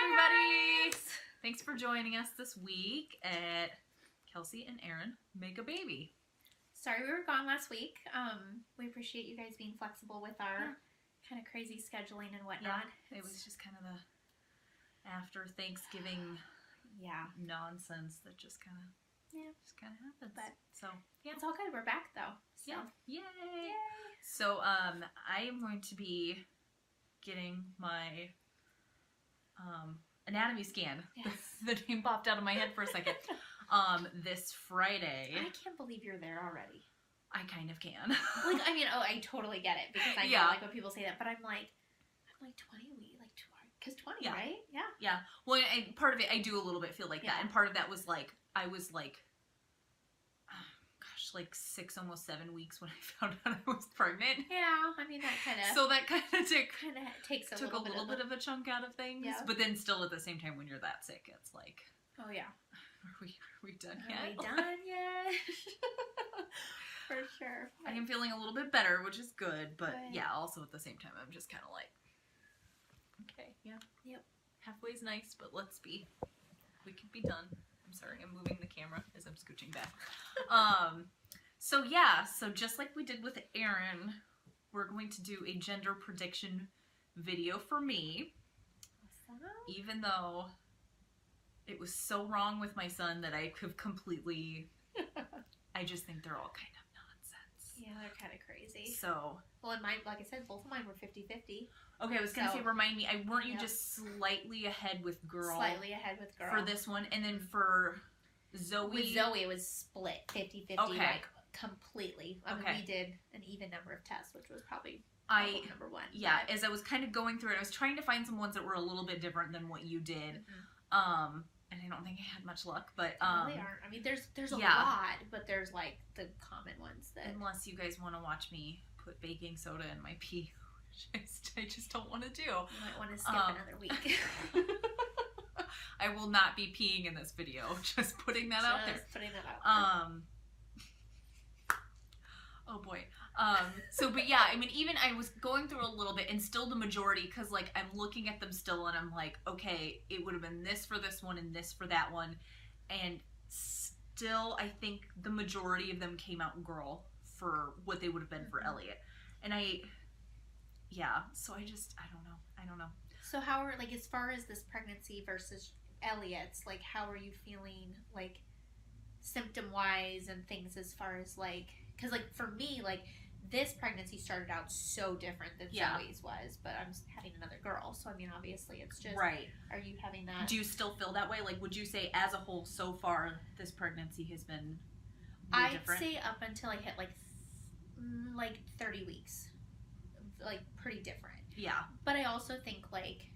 everybody! Thanks for joining us this week at Kelsey and Eryn Make a Baby. Sorry we were gone last week. We appreciate you guys being flexible with our kind of crazy scheduling and whatnot. Yeah, it was just kind of the after Thanksgiving nonsense that just kind of happens. But so it's all good. We're back though. So. Yeah, yay! So I am going to be getting my anatomy scan. Yes. The name popped out of my head for a second. This Friday. I can't believe you're there already. I kind of can. Like, I mean, I totally get it because I know like when people say that, but I'm like 20 weeks, like 2 hours, because 20, right? Yeah. Yeah. Well, and part of it, I do a little bit feel like that, and part of that was like I was like, like 6, almost 7 weeks when I found out I was pregnant. Yeah, I mean that kind of. So that kind of takes a little little bit of a chunk out of things. Yeah. But then still at the same time, when you're that sick, it's like, oh yeah, are we done yet? Are we done yet? For sure. I am feeling a little bit better, which is good. But yeah, also at the same time, I'm just kind of like, okay, yeah, yep, halfway's nice, but we could be done. I'm sorry, I'm moving the camera as I'm scooching back. So just like we did with Eryn, we're going to do a gender prediction video for me. Awesome. Even though it was so wrong with my son that I could completely, I just think they're all kind of nonsense. Yeah, they're kind of crazy. So. Well, and mine, like I said, both of mine were 50-50. Okay, I was going to say, remind me, weren't you just slightly ahead with girl? Slightly ahead with girl. For this one, and then for Zoe? With Zoe, it was split 50-50, like completely. I mean, we did an even number of tests, which was probably number one. Yeah, as I was kind of going through it, I was trying to find some ones that were a little bit different than what you did. Mm-hmm. And I don't think I had much luck, but really aren't. I mean, there's a lot, but there's like the common ones that. Unless you guys want to watch me put baking soda in my pee, which I just don't want to do. You might want to skip another week. I will not be peeing in this video. Just putting that out there. Putting that out there. Oh boy. But yeah, I mean, even I was going through a little bit, and still the majority, because like I'm looking at them still, and I'm like, okay, it would have been this for this one and this for that one, and still I think the majority of them came out girl for what they would have been for Elliot, and so I don't know. So how are, like, as far as this pregnancy versus Elliot's, like, how are you feeling, like, symptom-wise and things as far as, like, because, like, for me, like, this pregnancy started out so different than Zoe's was, but I'm having another girl, so, I mean, obviously, it's just, right. Are you having that? Do you still feel that way? Like, would you say, as a whole, so far, this pregnancy has been different? I'd say up until I hit, like 30 weeks, like, pretty different. Yeah. But I also think, like,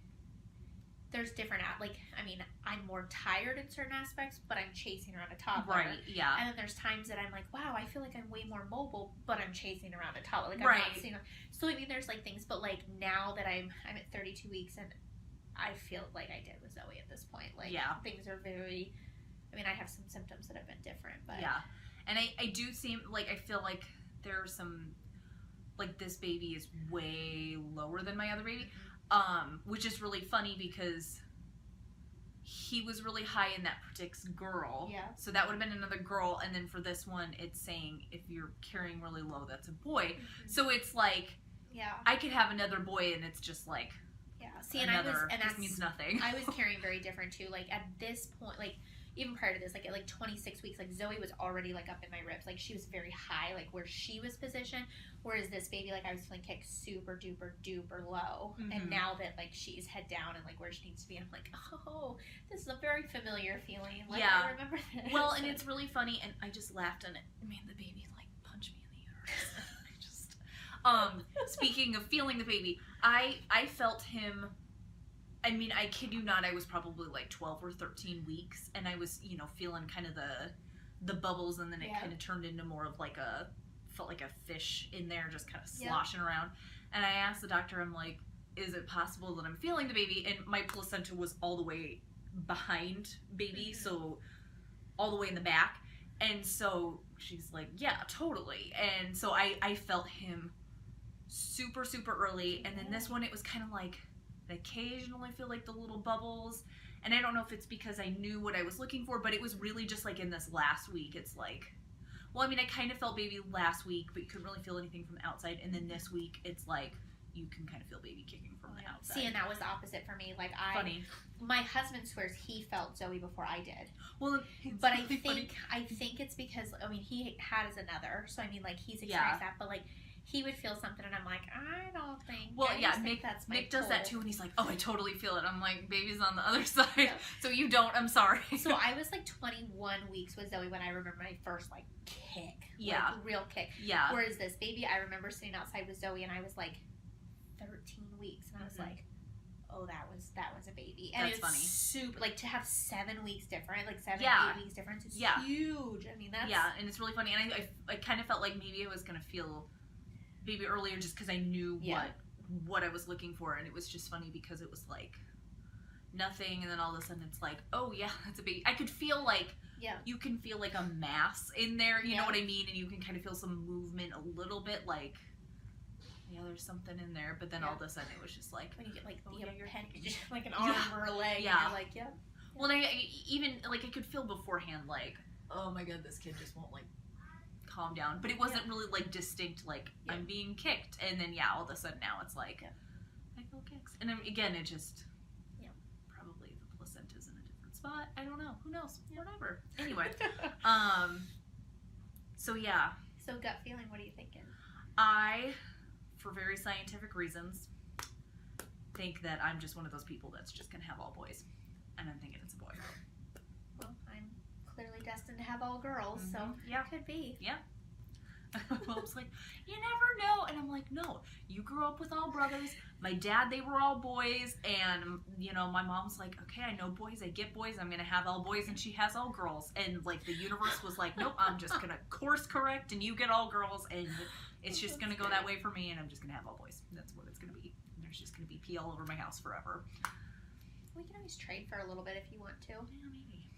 there's different, like, I mean, I'm more tired in certain aspects, but I'm chasing around a toddler. Right, yeah. And then there's times that I'm like, wow, I feel like I'm way more mobile, but I'm chasing around a toddler. Like, I'm not seeing. So, I mean, there's, like, things, but, like, now that I'm at 32 weeks, and I feel like I did with Zoe at this point. Like, things are very, I mean, I have some symptoms that have been different, but. Yeah. And I do seem, like, I feel like there are some, like, this baby is way lower than my other baby, which is really funny because he was really high in that predicts girl. Yeah. So that would have been another girl, and then for this one, it's saying if you're carrying really low, that's a boy. Mm-hmm. So it's like, I could have another boy, and it's just like, see, that means nothing. I was carrying very different too. Like at this point, like. Even prior to this, like at like 26 weeks, like Zoe was already like up in my ribs. Like she was very high, like where she was positioned. Whereas this baby, like I was feeling kicked super duper low. Mm-hmm. And now that like she's head down and like where she needs to be, I'm like, oh, this is a very familiar feeling. Like I remember this. Well, and it's really funny, and I just laughed and man, the baby like punched me in the uterus. Speaking of feeling the baby, I felt him. I mean, I kid you not, I was probably like 12 or 13 weeks, and I was, feeling kind of the bubbles, and then it kind of turned into more of like felt like a fish in there, just kind of sloshing around. And I asked the doctor, I'm like, is it possible that I'm feeling the baby? And my placenta was all the way behind baby, so all the way in the back. And so she's like, yeah, totally. And so I felt him super early, and then this one, it was kind of like, I occasionally feel like the little bubbles. And I don't know if it's because I knew what I was looking for, but it was really just like in this last week, it's like, well, I mean, I kind of felt baby last week, but you couldn't really feel anything from the outside. And then this week, it's like, you can kind of feel baby kicking from the outside. See, and that was the opposite for me. Like, Funny. My husband swears he felt Zoe before I did. Well, but really I think it's because, I mean, he had as another, so I mean, like, he's experienced that, but like, he would feel something, and I'm like, I don't think. Well, I just think that's my Nick does that too, and he's like, oh, I totally feel it. I'm like, baby's on the other side, so you don't. I'm sorry. So I was like 21 weeks with Zoe when I remember my first like kick, like real kick. Yeah. Whereas this baby, I remember sitting outside with Zoe, and I was like 13 weeks, and I was like, oh, that was a baby. And that's it's funny. Super, like, to have 7 weeks different, like 7 8 weeks difference is huge. I mean, that's and it's really funny. And I kind of felt like maybe I was gonna feel baby earlier just because I knew what I was looking for, and it was just funny because it was like nothing, and then all of a sudden it's like, oh yeah, that's a baby. I could feel like you can feel like a mass in there, you know what I mean, and you can kind of feel some movement a little bit, like there's something in there, but then all of a sudden it was just like when you get like the appendage, like an arm or a leg, and you're like well, and I even like I could feel beforehand like, oh my god, this kid just won't like calm down, but it wasn't really like distinct like I'm being kicked, and then all of a sudden now it's like I feel kicks, and then, again it just probably the placenta's in a different spot, I don't know, who knows, whatever. Anyway, so gut feeling, what are you thinking? I, for very scientific reasons, think that I'm just one of those people that's just gonna have all boys, and I'm thinking it's a boy. Well, I'm clearly destined to have all girls, so could be. Mom's like, you never know, and I'm like, no, you grew up with all brothers. My dad, they were all boys, and my mom's like, okay, I know boys, I get boys, I'm gonna have all boys, and she has all girls, and like the universe was like, nope, I'm just gonna course correct, and you get all girls, and it's just gonna go that way for me, and I'm just gonna have all boys. That's what it's gonna be. There's just gonna be pee all over my house forever. We can always trade for a little bit if you want to. Yeah, maybe.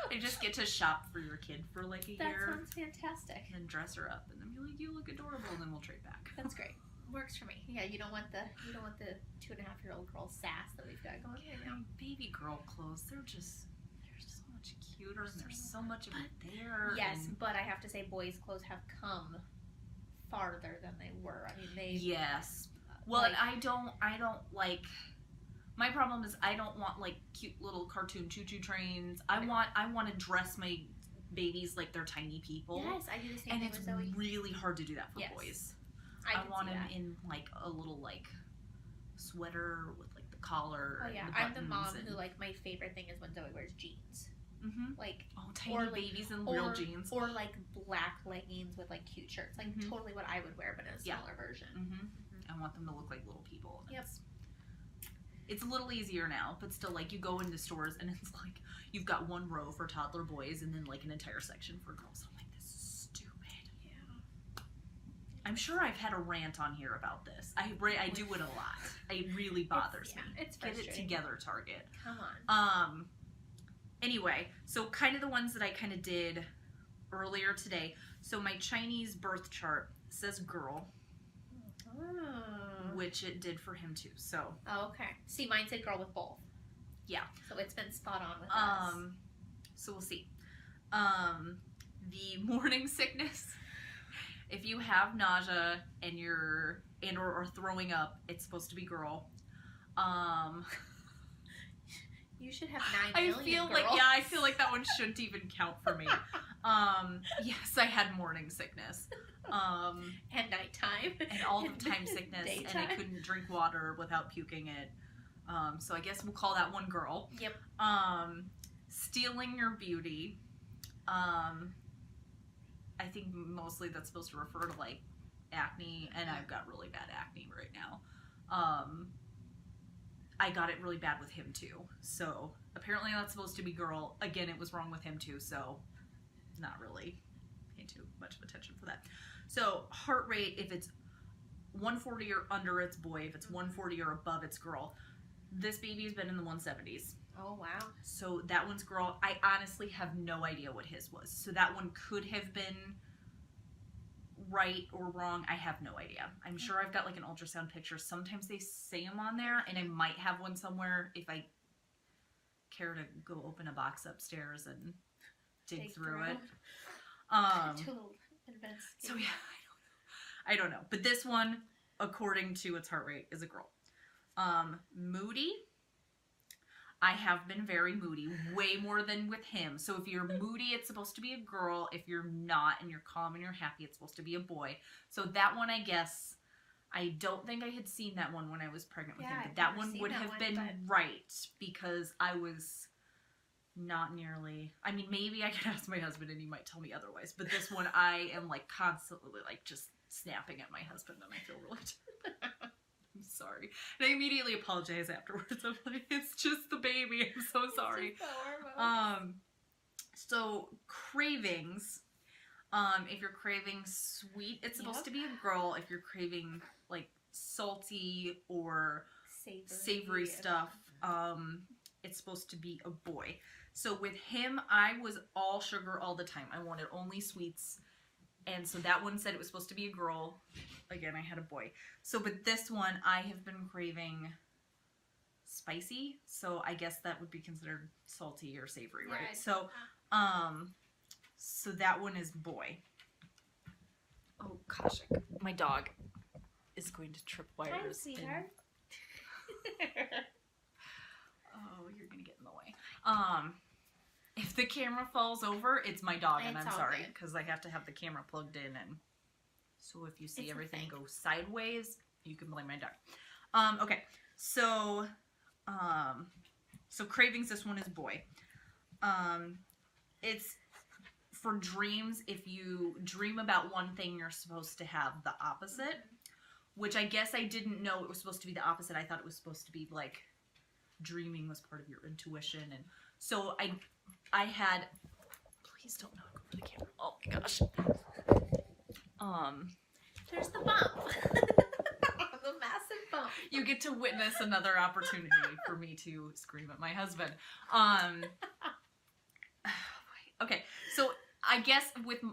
I just get to shop for your kid for like a year. That sounds fantastic. And then dress her up, and then be like, you look adorable, and then we'll trade back. That's great. Works for me. Yeah, you don't want the 2.5-year-old girl sass that we've got going right now. Baby girl clothes, they're so much cuter, and there's so much of it there. Yes, but I have to say, boys' clothes have come farther than they were. I mean, they. Yes. Well, and I don't like. My problem is I don't want like cute little cartoon choo-choo trains. I want to dress my babies like they're tiny people. Yes, I do the same thing. And it's Zoe. Really hard to do that for boys. I want them in like a little like sweater with like the collar. Oh yeah, I'm the mom who like my favorite thing is when Zoe wears jeans. Like tiny babies in real jeans, or like black leggings with like cute shirts. Like totally what I would wear, but in a smaller version. I want them to look like little people. It's a little easier now, but still, like, you go into stores and it's like you've got one row for toddler boys and then like an entire section for girls. I'm like, this is stupid. Yeah. I'm sure I've had a rant on here about this. I do it a lot. It really bothers me. It's frustrating. Get it together, Target. Come on. Anyway, so kind of the ones that I kind of did earlier today. So my Chinese birth chart says girl. Which it did for him too. So. Oh, okay. See, mine said girl with both. Yeah. So it's been spot on with us. So we'll see. The morning sickness. If you have nausea and or throwing up, it's supposed to be girl. You should have 9 million girls. I feel like that one shouldn't even count for me. Yes, I had morning sickness. And nighttime. And all the time sickness. And I couldn't drink water without puking it. So I guess we'll call that one girl. Yep. Stealing your beauty. I think mostly that's supposed to refer to like acne, and I've got really bad acne right now. I got it really bad with him too. So apparently that's supposed to be girl. Again, it was wrong with him too, so not really paying too much of attention for that. So heart rate, if it's 140 or under, it's boy. If it's 140 or above, it's girl. This baby has been in the 170s. Oh, wow. So that one's girl. I honestly have no idea what his was. So that one could have been right or wrong, I have no idea. I'm sure I've got like an ultrasound picture. Sometimes they say them on there, and I might have one somewhere if I care to go open a box upstairs and dig through it. So yeah, I don't know. But this one, according to its heart rate, is a girl. Moody. I have been very moody, way more than with him. So if you're moody, it's supposed to be a girl. If you're not and you're calm and you're happy, it's supposed to be a boy. So that one, I guess, I don't think I had seen that one when I was pregnant with him. But that one would have been right because I was not nearly... I mean, maybe I could ask my husband and he might tell me otherwise. But this one, I am like constantly like just snapping at my husband and I feel really... I'm sorry. And I immediately apologize afterwards. I'm like, it's just the baby. I'm so sorry. So cravings. If you're craving sweet, it's supposed to be a girl. If you're craving like salty or savory stuff, it's supposed to be a boy. So with him, I was all sugar all the time. I wanted only sweets. And so that one said it was supposed to be a girl. Again, I had a boy. So with this one, I have been craving spicy. So I guess that would be considered salty or savory, right? So, so that one is boy. Oh gosh, my dog is going to trip wires. Hi, sweetheart. Oh, you're gonna get in the way. If the camera falls over, it's my dog, and I'm sorry, because I have to have the camera plugged in, and so if you see everything go sideways, you can blame my dog. Okay, so, so cravings, this one is boy. It's for dreams, if you dream about one thing, you're supposed to have the opposite, which I guess I didn't know it was supposed to be the opposite. I thought it was supposed to be like dreaming was part of your intuition, and so I had, please don't knock over the camera. Oh my gosh. There's the bump. The massive bump. You get to witness another opportunity for me to scream at my husband. Okay, so I guess with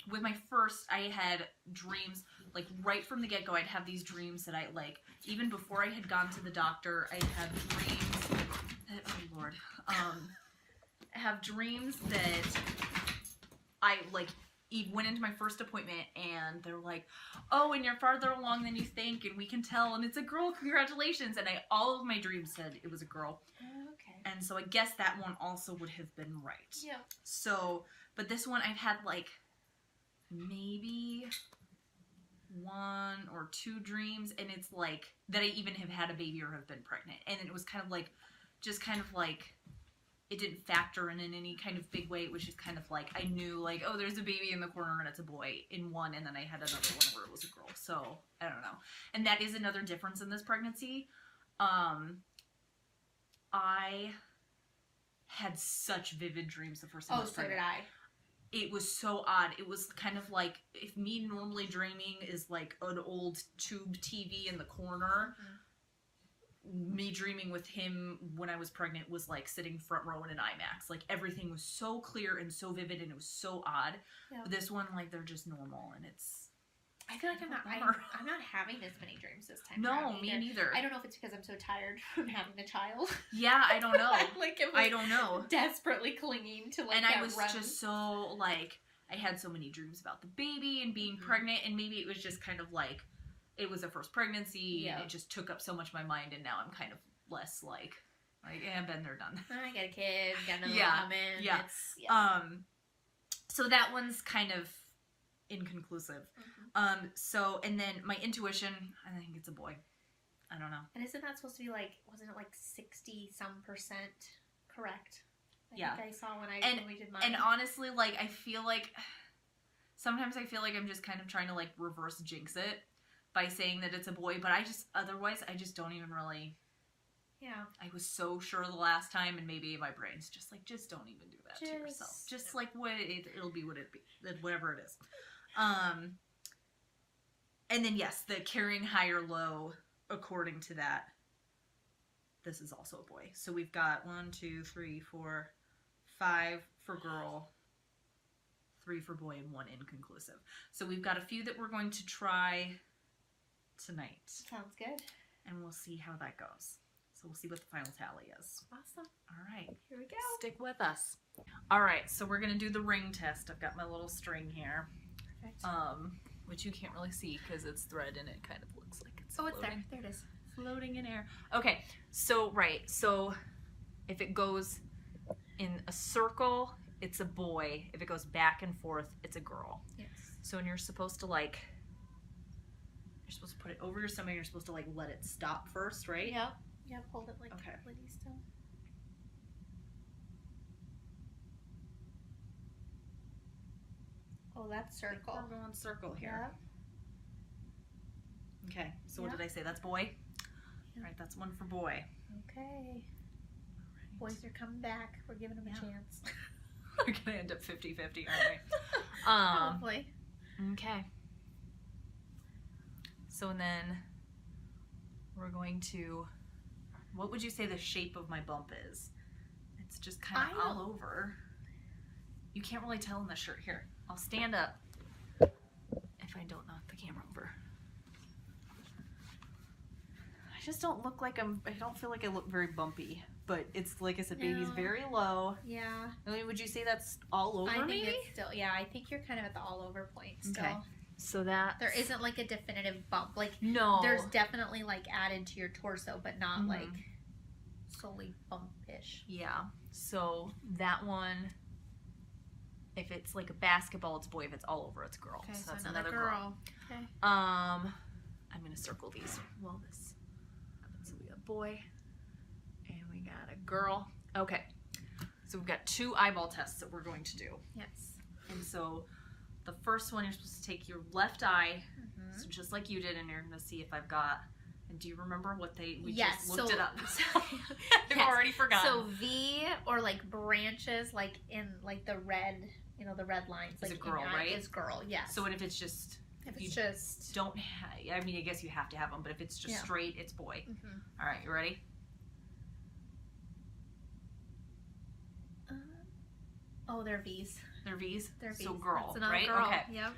my first, I had dreams, like right from the get-go, I'd have these dreams that I, like, even before I had gone to the doctor, I had dreams that, oh Lord, have dreams that I, like, went into my first appointment and they're like, oh, and you're farther along than you think and we can tell and it's a girl, congratulations. And all of my dreams said it was a girl. Okay. And so I guess that one also would have been right. Yeah. So, but this one I've had like maybe 1 or 2 dreams and it's like that I even have had a baby or have been pregnant. And it was kind of like, just kind of like, it didn't factor in any kind of big way. It was just kind of like, I knew like, oh, there's a baby in the corner and it's a boy in one. And then I had another one where it was a girl. So I don't know. And that is another difference in this pregnancy. I had such vivid dreams the first time I was pregnant. So did I. It was so odd. It was kind of like, if me normally dreaming is like an old tube TV in the corner, me dreaming with him when I was pregnant was like sitting front row in an IMAX. Like everything was so clear and so vivid and it was so odd. Yeah. But this one, like, they're just normal and it's... I feel like I'm not having as many dreams this time. No, me neither. I don't know if it's because I'm so tired from having the child. Yeah, I don't know. I don't know. Desperately clinging to like, and that I was just so like, I had so many dreams about the baby and being pregnant, and maybe it was just kind of like, it was a first pregnancy, and it just took up so much of my mind, and now I'm kind of less like yeah, been there, done. I got a kid, got another one coming. Yeah. So that one's kind of inconclusive. So, and then my intuition, I think it's a boy. I don't know. And isn't that supposed to be like, wasn't it like 60-some% correct? I think I saw when we did mine. And honestly, like, I feel like, sometimes I feel like I'm just kind of trying to like reverse jinx it by saying that it's a boy, but otherwise I just don't even really. Yeah. I was so sure the last time, and maybe my brain's just like, just don't even do that to yourself. Just like it'll be what it be, whatever it is. And then yes, the carrying high or low, according to that, this is also a boy. So we've got 1, 2, 3, 4, 5 for girl, 3 for boy, and 1 inconclusive. So we've got a few that we're going to try tonight. Sounds good. And we'll see how that goes. So we'll see what the final tally is. Awesome. All right. Here we go. Stick with us. All right, so we're going to do the ring test. I've got my little string here. Perfect. Which you can't really see because it's thread and it kind of looks like it's Oh, it's floating. there. There it is. Floating in air. Okay, so so if it goes in a circle, it's a boy. If it goes back and forth, it's a girl. Yes. So when you're supposed to like, you're supposed to put it over your stomach, you're supposed to like let it stop first, right? Yep. Yep, hold it like Okay. completely still. Oh, that's circle. We're going circle here. Yep. Okay, so what Yep. did I say? That's boy? Yep. All right, that's 1 for boy. Okay. All Boys are coming back. We're giving them Yeah. a chance. right. We're going to end up 50-50, aren't we? Hopefully. Okay. So and then we're going to, what would you say the shape of my bump is? It's just kind of all over. You can't really tell in the shirt. Here, I'll stand up if I don't knock the camera over. I just don't look like I don't feel like I look very bumpy, but it's like I said, baby's No. very low. Yeah. I mean, would you say that's all over I think maybe? it's still, yeah, I think you're kind of at the all over point still. Okay. So that There isn't like a definitive bump. Like, no. there's definitely like added to your torso, but not Mhm. like solely bump-ish. Yeah. So that one, if it's like a basketball, it's boy. If it's all over, it's girl. Okay, so so that's another girl. Okay. I'm gonna circle these. Well, this happens. So we got boy, and we got a girl. Okay. So we've got 2 eyeball tests that we're going to do. Yes. And so the first one, you're supposed to take your left eye, Mm-hmm. so just like you did, and you're gonna see if I've got. And do you remember what we Yes, just looked so- it up? I've Yes. already forgotten. So V or like branches, like in like the red, the red lines. Is like a girl, in your eye right? Is girl, yes. So what if it's just if you it's just. don't I mean, I guess you have to have them, but if it's just Yeah. straight, it's boy. Mhm. All right, you ready? Oh, they're V's. They're V's. They're V's. So girl, That's another right? girl. Okay. Yep.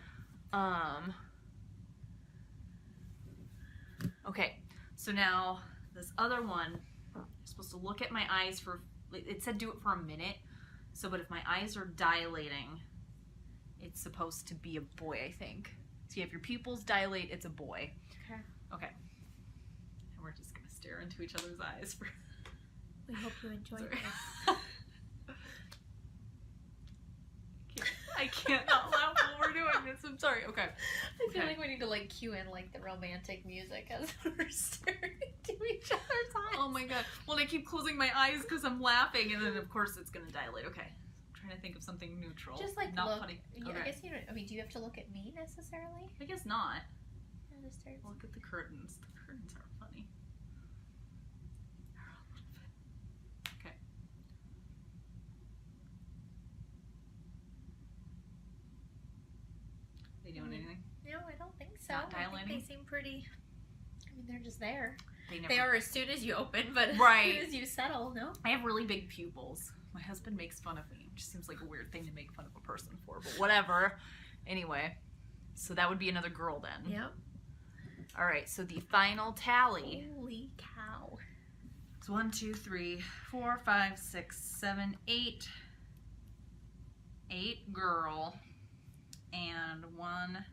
Okay. So now this other one, you're supposed to look at my eyes for. It said do it for a minute. So, but if my eyes are dilating, it's supposed to be a boy, I think. So if your pupils dilate, it's a boy. Okay. Okay. And we're just gonna stare into each other's eyes for. We hope you enjoyed Sorry. this. I can't not laugh while we're doing this. I'm sorry. Okay. I feel Okay. like we need to like cue in like the romantic music as we're staring into each other's eyes. Oh my god. Well, I keep closing my eyes because I'm laughing, and then of course it's gonna dilate. Okay. I'm trying to think of something neutral. Just like not look. funny. Yeah, Okay. I guess you don't. I mean, do you have to look at me necessarily? I guess not. Yeah, just start. Look at the curtains. The curtains are funny. Okay. They doing anything? No, I don't think so. Not I think dilating? they seem pretty. I mean, they're just there. They They are as soon as you open, but Right. as soon as you settle, no. I have really big pupils. My husband makes fun of me. It just seems like a weird thing to make fun of a person for, but whatever. Anyway, so that would be another girl then. Yep. All right, so the final tally Holy cow. is 1, 2, 3, 4, 5, 6, 7, 8. 8 girl, and 1,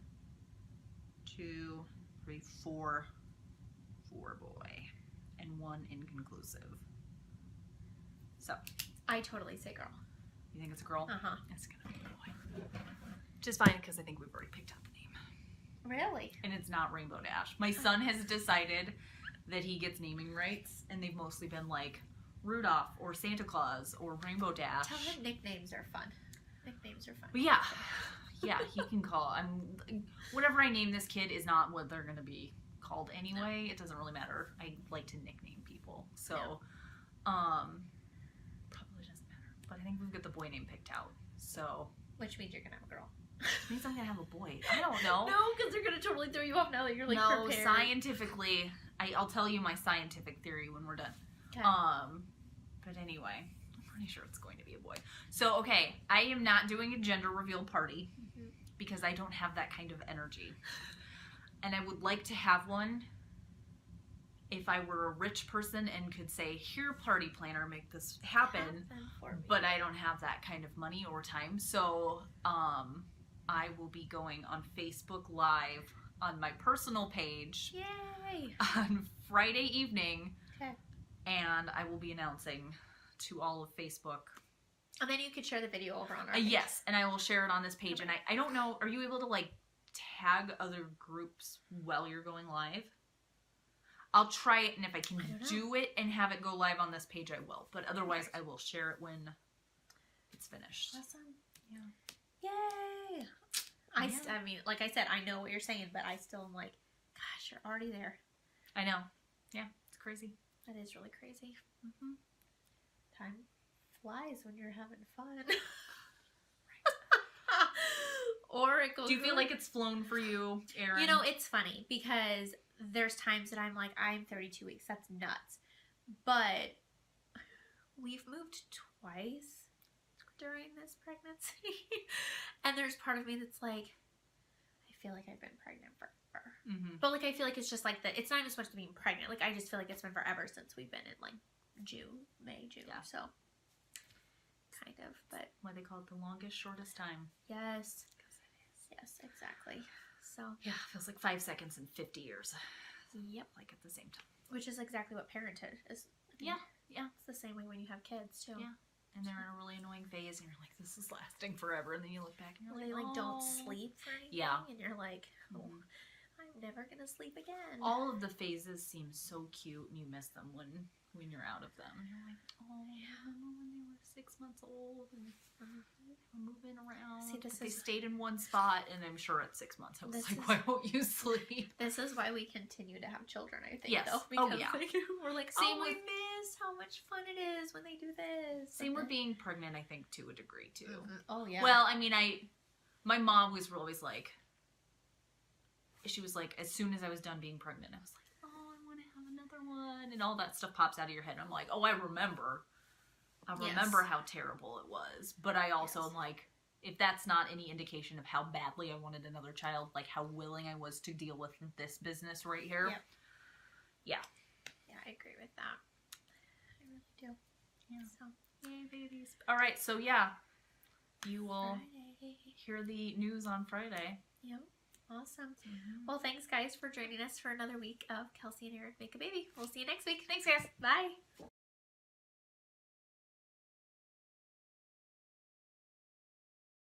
2, 3, 4 boy, and 1 inconclusive. So, I totally say girl. you think it's a girl? Uh-huh. It's gonna be a boy. Which is fine because I think we've already picked out the name. Really? And it's not Rainbow Dash. My son has decided that he gets naming rights, and they've mostly been like Rudolph or Santa Claus or Rainbow Dash. Tell him nicknames are fun. Nicknames are fun. But yeah, he can call. Whatever I name this kid is not what they're gonna be called anyway. It doesn't really matter. I like to nickname people, so probably doesn't matter. But I think we've got the boy name picked out. So Which means you're gonna have a girl. which means I'm gonna have a boy. I don't know. No, because they're gonna totally throw you off now that you're like no, prepared. scientifically, I'll tell you my scientific theory when we're done. Okay. But anyway, pretty sure it's going to be a boy. So, okay, I am not doing a gender reveal party because I don't have that kind of energy. And I would like to have one if I were a rich person and could say, here, party planner, make this happen. But I don't have that kind of money or time. So I will be going on Facebook Live on my personal page on Friday evening. Okay. And I will be announcing to all of Facebook. And then you could share the video over on our page. Yes, and I will share it on this page. And I don't know, are you able to like tag other groups while you're going live? I'll try it, and if I can do it and have it go live on this page, I will. But otherwise, I will share it when it's finished. Awesome. Yeah. Yay! I mean, like I said, I know what you're saying, but I still am like, gosh, you're already there. I know. Yeah, it's crazy. That is really crazy. Time flies when you're having fun. Or it goes. Do you feel like it's flown for you, Eryn? You know, it's funny because there's times that I'm like, I'm 32 weeks. That's nuts. But we've moved twice during this pregnancy. And there's part of me that's like, I feel like I've been pregnant forever. But like, I feel like it's just like it's not even supposed to be pregnant. Like, I just feel like it's been forever since we've been in like May, June. Yeah. So, kind of, but. Why they call it the longest, shortest time. Yes. Yes, exactly. So. Yeah, it feels like 5 seconds and 50 years. Yep. Like at the same time. Which is exactly what parenthood is. Yeah. It's the same way when you have kids, too. Yeah. And they're in a really annoying phase, and you're like, this is lasting forever. And then you look back, and you're they like, don't sleep or anything. Yeah. And you're like, I'm never going to sleep again. All of the phases seem so cute, and you miss them when you're out of them. And you're like, oh, remember when they were 6 months old, and moving around. See, they stayed in one spot, and I'm sure at 6 months, I was like, why won't you sleep? This is why we continue to have children, I think, yes. though. Because we're like, we miss how much fun it is when they do this. Same with being pregnant, I think, to a degree, too. Oh, yeah. Well, I mean, my mom was always like, she was like, as soon as I was done being pregnant, I was like, oh, I want to have another one. And all that stuff pops out of your head. And I'm like, oh, I remember. I remember how terrible it was. But I also am like, if that's not any indication of how badly I wanted another child, like how willing I was to deal with this business right here. Yep. Yeah. Yeah, I agree with that. I really do. Yeah. So, yay, babies. All right. So, yeah. You will hear the news on Friday. Yep. Awesome. Well, thanks, guys, for joining us for another week of Kelsey and Eryn Make a Baby. We'll see you next week. Thanks, guys. Bye.